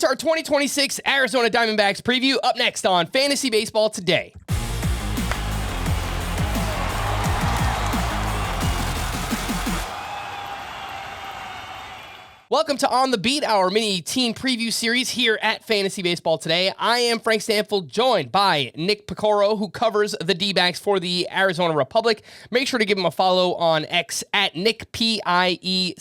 our 2026 Arizona Diamondbacks preview up next on Fantasy Baseball Today. Welcome to On the Beat, our mini team preview series here at Fantasy Baseball Today. I am Frank Stampfl, joined by Nick Piecoro, who covers the D-backs for the Arizona Republic. Make sure to give him a follow on X at Nick Piecoro.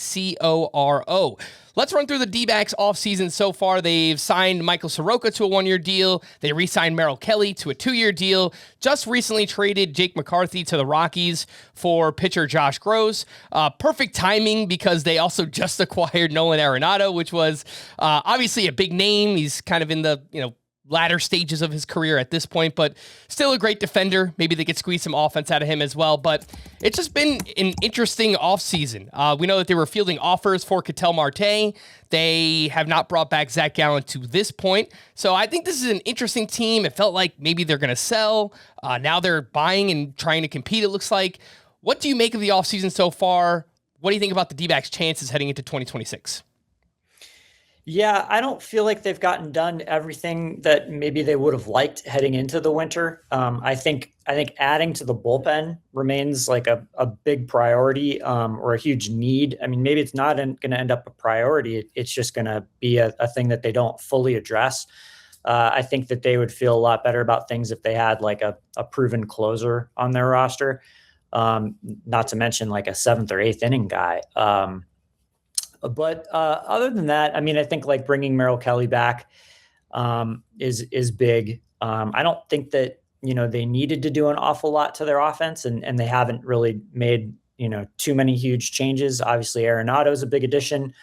Let's run through the D-backs offseason so far. They've signed Michael Soroka to a one-year deal. They re-signed Merrill Kelly to a two-year deal. Just recently traded Jake McCarthy to the Rockies for pitcher Josh Gross. Perfect timing because they also just acquired Nolan Arenado, which was obviously a big name. He's kind of in the, latter stages of his career at this point, but still a great defender. Maybe they could squeeze some offense out of him as well, but it's just been an interesting offseason. We know that they were fielding offers for Ketel Marte. They have not brought back Zach Gallen to this point, so I think this is an interesting team. It felt like maybe they're going to sell. Now they're buying and trying to compete, it looks like. What do you make of the offseason so far? What do you think about the D-backs' chances heading into 2026? Yeah, I don't feel like they've gotten done everything that maybe they would have liked heading into the winter. I think adding to the bullpen remains like a big priority or a huge need. I mean, maybe it's not going to end up a priority. It's just going to be a thing that they don't fully address. I think that they would feel a lot better about things if they had like a proven closer on their roster, not to mention like a seventh or eighth inning guy. But other than that, I mean, I think like bringing Merrill Kelly back is big. I don't think that, they needed to do an awful lot to their offense and they haven't really made, too many huge changes. Obviously, Arenado is a big addition.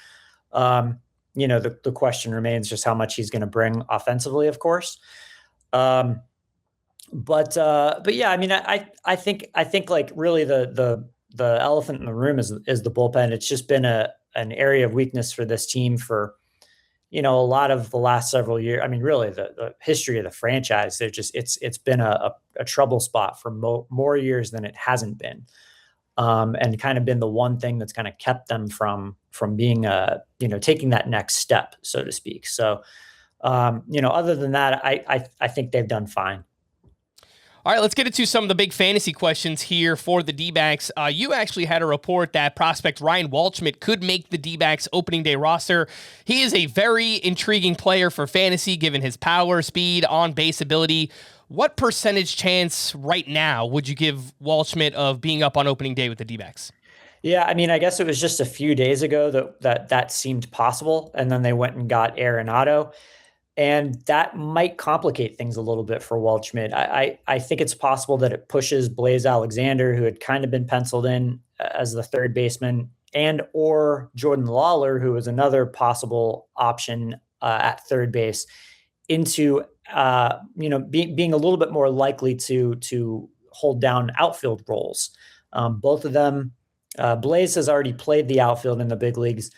The question remains just how much he's going to bring offensively, of course. But yeah, I mean, I think like really the elephant in the room is the bullpen. It's just been an area of weakness for this team for, a lot of the last several years. I mean, really the history of the franchise, it's been a trouble spot for more years than it hasn't been. And kind of been the one thing that's kind of kept them from being, taking that next step, so to speak. So, other than that, I think they've done fine. All right, let's get into some of the big fantasy questions here for the D-backs. You actually had a report that prospect Ryan Waldschmidt could make the D-backs opening day roster. He is a very intriguing player for fantasy, given his power, speed, on-base ability. What percentage chance right now would you give Waldschmidt of being up on opening day with the D-backs? Yeah, I mean, I guess it was just a few days ago that seemed possible, and then they went and got Arenado. And that might complicate things a little bit for Waldschmidt. I think it's possible that it pushes Blaze Alexander, who had kind of been penciled in as the third baseman, and or Jordan Lawlar, who was another possible option at third base, into being a little bit more likely to hold down outfield roles. Both of them, Blaze has already played the outfield in the big leagues.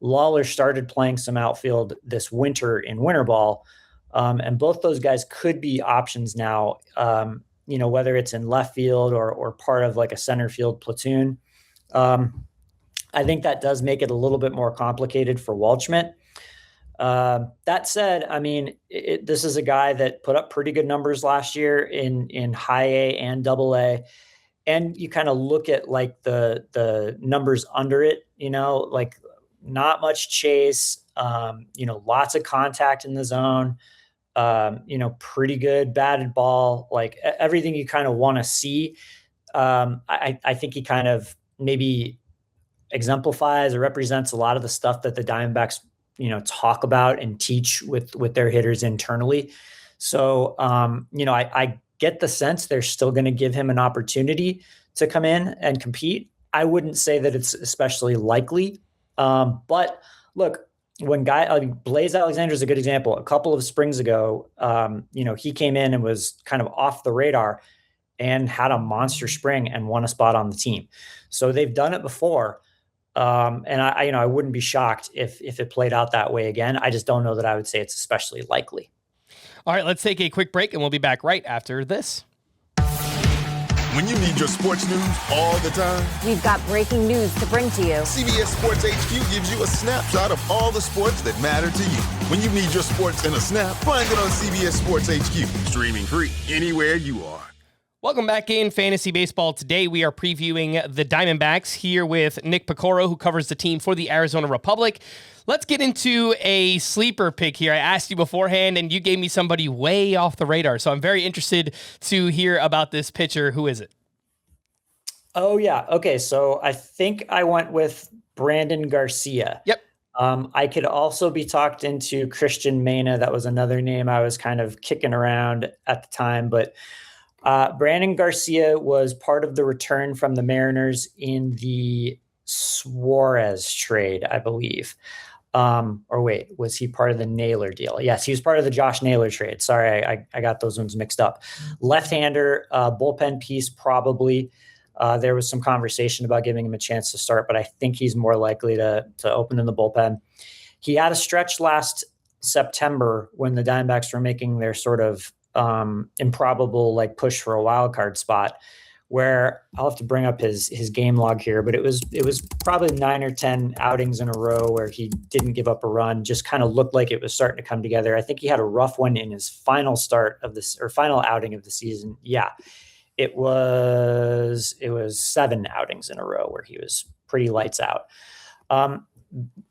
Lawlar started playing some outfield this winter in winter ball. And both those guys could be options now, whether it's in left field or part of like a center field platoon. I think that does make it a little bit more complicated for Waldschmidt. That said, I mean, this is a guy that put up pretty good numbers last year in high A and double A. And you kind of look at like the numbers under it, like not much chase, lots of contact in the zone, pretty good batted ball, like everything you kind of want to see. I think he kind of maybe exemplifies or represents a lot of the stuff that the Diamondbacks, talk about and teach with their hitters internally. So, I get the sense they're still going to give him an opportunity to come in and compete. I wouldn't say that it's especially likely. But look, Blaze Alexander is a good example. A couple of springs ago, he came in and was kind of off the radar and had a monster spring and won a spot on the team. So they've done it before. And I wouldn't be shocked if it played out that way again. I just don't know that I would say it's especially likely. All right, let's take a quick break and we'll be back right after this. When you need your sports news all the time, we've got breaking news to bring to you. CBS Sports HQ gives you a snapshot of all the sports that matter to you. When you need your sports in a snap, find it on CBS Sports HQ, streaming free anywhere you are. Welcome back in Fantasy Baseball. Today we are previewing the Diamondbacks here with Nick Piecoro, who covers the team for the Arizona Republic. Let's get into a sleeper pick here. I asked you beforehand, and you gave me somebody way off the radar. So I'm very interested to hear about this pitcher. Who is it? Oh, yeah. Okay, so I think I went with Brandon Garcia. Yep. I could also be talked into Christian Mena. That was another name I was kind of kicking around at the time. But Brandon Garcia was part of the return from the Mariners in the Suarez trade, I believe. Or wait, was he part of the Naylor deal? Yes, he was part of the Josh Naylor trade. Sorry, I got those ones mixed up. Left-hander, bullpen piece, probably. There was some conversation about giving him a chance to start, but I think he's more likely to open in the bullpen. He had a stretch last September when the Diamondbacks were making their sort of improbable like push for a wild card spot, where I'll have to bring up his game log here, but it was probably 9 or 10 outings in a row where he didn't give up a run, just kind of looked like it was starting to come together. I think he had a rough one in his final start of this or final outing of the season. Yeah, it was 7 outings in a row where he was pretty lights out.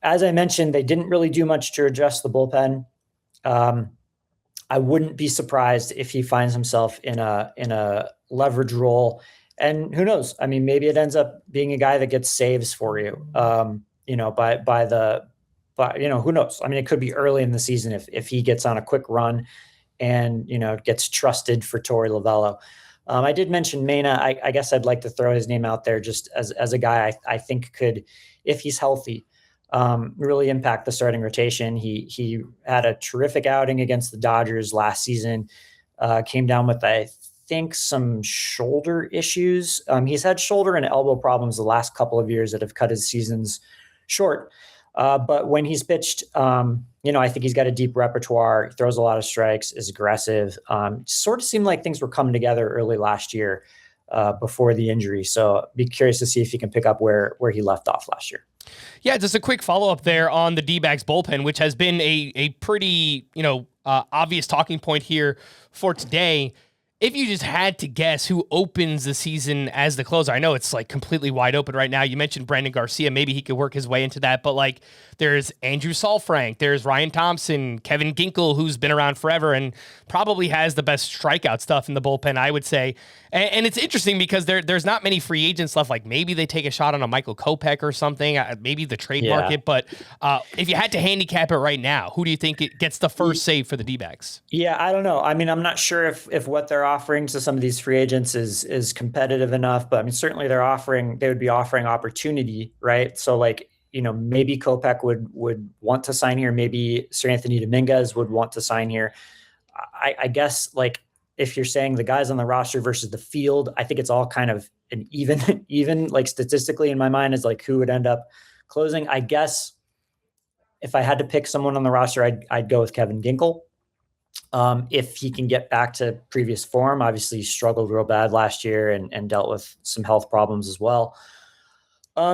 As I mentioned, they didn't really do much to adjust the bullpen. I wouldn't be surprised if he finds himself in a leverage role, and who knows? I mean, maybe it ends up being a guy that gets saves for you. Who knows? I mean, it could be early in the season if he gets on a quick run and, gets trusted for Torey Lovello. I did mention Mena. I guess I'd like to throw his name out there just as a guy I think could, if he's healthy, really impact the starting rotation. He had a terrific outing against the Dodgers last season, came down with, I think, some shoulder issues. He's had shoulder and elbow problems the last couple of years that have cut his seasons short. But when he's pitched, I think he's got a deep repertoire. He throws a lot of strikes, is aggressive. Sort of seemed like things were coming together early last year before the injury. So be curious to see if he can pick up where he left off last year. Yeah, just a quick follow-up there on the D-backs bullpen, which has been a pretty, obvious talking point here for today. If you just had to guess who opens the season as the closer, I know it's like completely wide open right now. You mentioned Brandon Garcia. Maybe he could work his way into that. But like there's Andrew Saalfrank, there's Ryan Thompson, Kevin Ginkel, who's been around forever and probably has the best strikeout stuff in the bullpen, I would say. And it's interesting because there's not many free agents left. Like maybe they take a shot on a Michael Kopech or something, maybe the trade market. But if you had to handicap it right now, who do you think it gets the first save for the D-backs? Yeah, I don't know. I mean, I'm not sure if what they're offering to some of these free agents is competitive enough, but I mean, certainly they would be offering opportunity, right? So like, maybe Kopech would want to sign here. Maybe Sir Anthony Dominguez would want to sign here. I guess like if you're saying the guys on the roster versus the field, I think it's all kind of an even like statistically in my mind is like who would end up closing. I guess if I had to pick someone on the roster, I'd go with Kevin Ginkel. If he can get back to previous form. Obviously he struggled real bad last year and dealt with some health problems as well.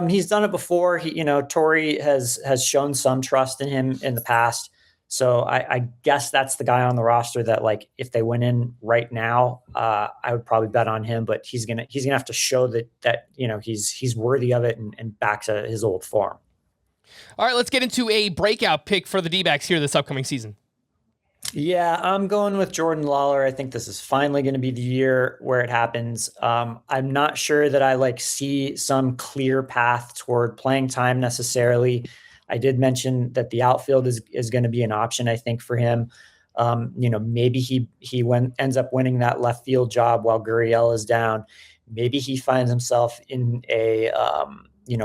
He's done it before. Torey has shown some trust in him in the past. So I guess that's the guy on the roster that, like, if they went in right now, I would probably bet on him, but he's gonna have to show that he's worthy of it and back to his old form. All right, let's get into a breakout pick for the D-backs here this upcoming season. Yeah, I'm going with Jordan Lawlar. I think this is finally going to be the year where it happens. I'm not sure that I see some clear path toward playing time necessarily. I did mention that the outfield is going to be an option, I think, for him. Maybe he ends up winning that left field job while Gurriel is down. Maybe he finds himself in a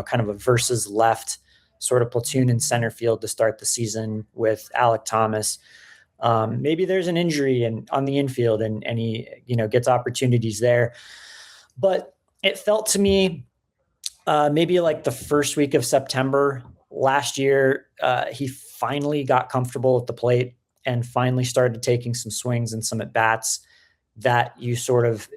kind of a versus left sort of platoon in center field to start the season with Alek Thomas. Maybe there's an injury on the infield and he, gets opportunities there. But it felt to me maybe like the first week of September last year, he finally got comfortable at the plate and finally started taking some swings and some at-bats. that you sort of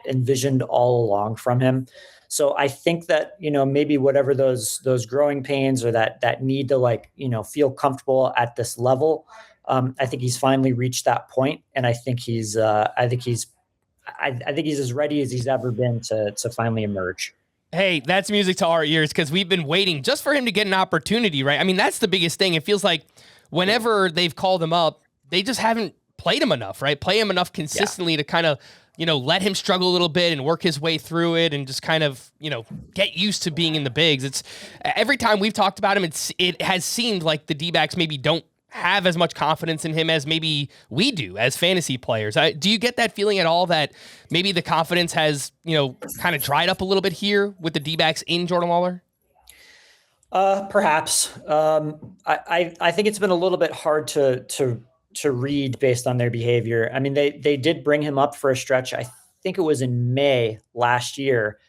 envisioned all along from him. So I think that, maybe whatever those growing pains or that need to feel comfortable at this level, I think he's finally reached that point, and I think he's as ready as he's ever been to finally emerge. Hey, that's music to our ears because we've been waiting just for him to get an opportunity, right? I mean, that's the biggest thing. It feels like whenever they've called him up, they just haven't played him enough, right? Play him enough consistently to kind of, let him struggle a little bit and work his way through it and just kind of, get used to being in the bigs. It's every time we've talked about him, it has seemed like the D-backs maybe don't have as much confidence in him as maybe we do as fantasy players. Do you get that feeling at all that maybe the confidence has, kind of dried up a little bit here with the D-backs in Jordan Lawlar? Perhaps. I think it's been a little bit hard to read based on their behavior. I mean, they did bring him up for a stretch. I think it was in May last year,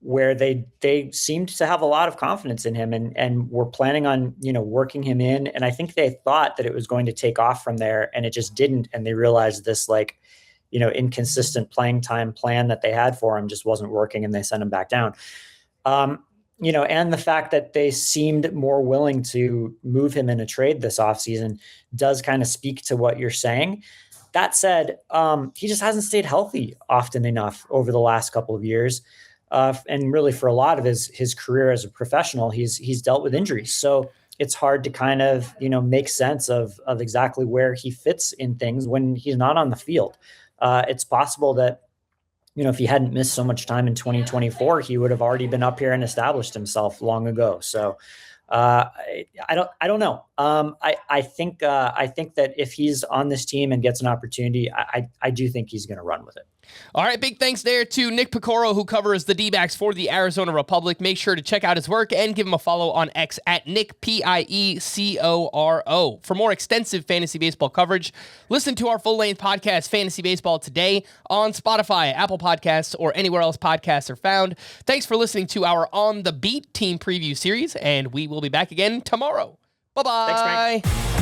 where they seemed to have a lot of confidence in him and were planning on, working him in. And I think they thought that it was going to take off from there, and it just didn't. And they realized this inconsistent playing time plan that they had for him just wasn't working, and they sent him back down. And the fact that they seemed more willing to move him in a trade this offseason does kind of speak to what you're saying. That said, he just hasn't stayed healthy often enough over the last couple of years. And really for a lot of his career as a professional, he's dealt with injuries. So it's hard to kind of, make sense of exactly where he fits in things when he's not on the field. It's possible that, if he hadn't missed so much time in 2024, he would have already been up here and established himself long ago. So I don't know. I think that if he's on this team and gets an opportunity, I do think he's going to run with it. All right, big thanks there to Nick Piecoro, who covers the D-backs for the Arizona Republic. Make sure to check out his work and give him a follow on X at Nick Piecoro. For more extensive fantasy baseball coverage, listen to our full-length podcast, Fantasy Baseball Today, on Spotify, Apple Podcasts, or anywhere else podcasts are found. Thanks for listening to our On the Beat team preview series, and we will be back again tomorrow. Bye-bye. Thanks, Frank.